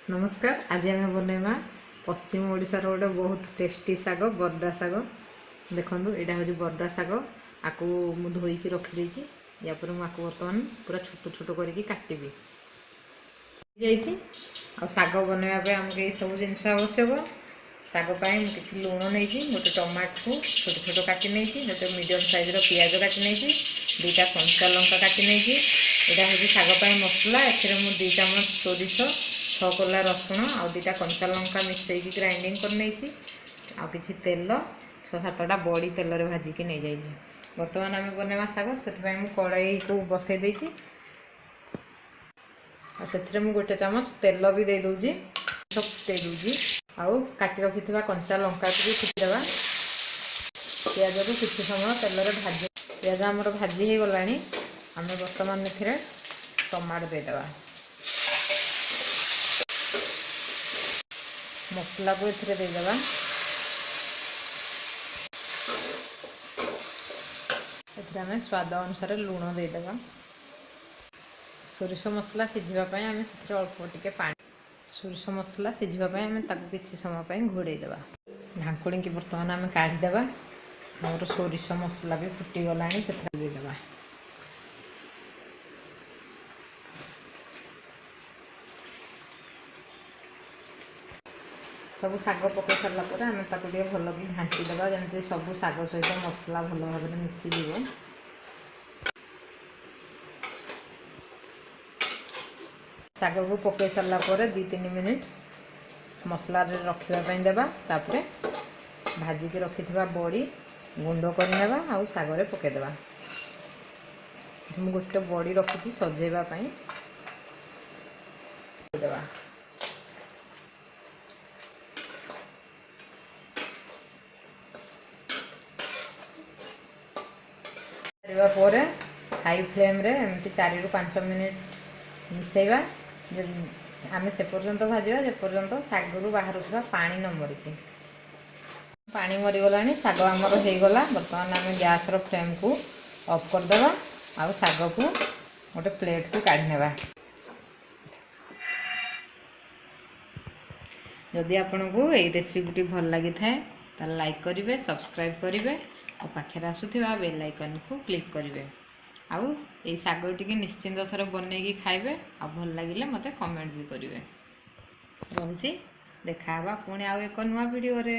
नमस्कार। आज आम बनवा पश्चिम ओडिशार गोटे बहुत टेस्टी साग बरडा साग। देखो यहाँ हूँ बरडा साग। आपको मुझे धोईकी रखी या पर मुझे बर्तमान पूरा छोट छोट करके काटि साग बनवाई आमको ये सब जिन आवश्यक। साग किसी लुण नहीं गोटे टमाटो छोट छोट काटि नहीं गोटे मीडियम साइज पियाज काटि नहीं दुईटा कंचा लंका काटि नहीं यहाँ हूँ साग मसला ए 2 चामच सोरिष 6 कोला रसुण आ 2टा कंचा लंका मिसईकी ग्राइंडिंग कर नहीं आ किसी तेल 6-7टा बड़ी तेल रे भाजिकी नहीं जाइए। बर्तमान आम बनवा साग से कड़ाई को बसई देछि से गोटे चामच तेल भी दे दूजी दे दूजी आउ काटी रखि कंचा लंका को फुटेवा पियाज को किसी समय तेल रे भाजी पियाज आमर भाजी हो गला आम बर्तमान ए टमाटो देदेवा मसला को एथिरे देदेवा एथिरे स्वाद अनुसार लुण देदेवा सोरिष मसला सिझापी आम से अल्प टिके पानी सोरिष मसला सिझापी आम किसी समय घोड़े देवा ढाकुणी की बर्तमान आम काढ़ीदेवा मोर सोरिष मसला भी फुटीगला से देदेवा सब साग पकई सारापर आम भल कि घाटीदेवा जमी सब साग सहित मसला भल भाव मिसीज। साग को पकई सारापर 2-3 मिनिट मसला रखापी देवा तापर भाजिकी रखि बड़ी गुंड करनेबा आ सागरे पकईदेवा गोटे बड़ी रखी सजेवाई देवा पर हाई फ्लेम रे एमती 4-5 मिनिट मिसेवा आम से पर्यंत भाजवा जे पर्यंत सागरू बाहर पानी न मरीकी पानी मरीगला साग आमर हो गला। बर्तमान आम गैस फ्लेम को ऑफ करदेवा आ साग को गोटे प्लेट को काढ़ीनेबा। जदि आपन को ये रेसिपी भल लगी था लाइक करेंगे सब्सक्राइब करेंगे और पाखे आसुवा बेल आइकन को क्लिक करेंगे आउ ये साग टी निश्चिंत थर बनईकी खाइबे आ भल लगे मत कमेंट भी करेंगे। रोचे देखा पुणी आउ एक नुआ वीडियो रे।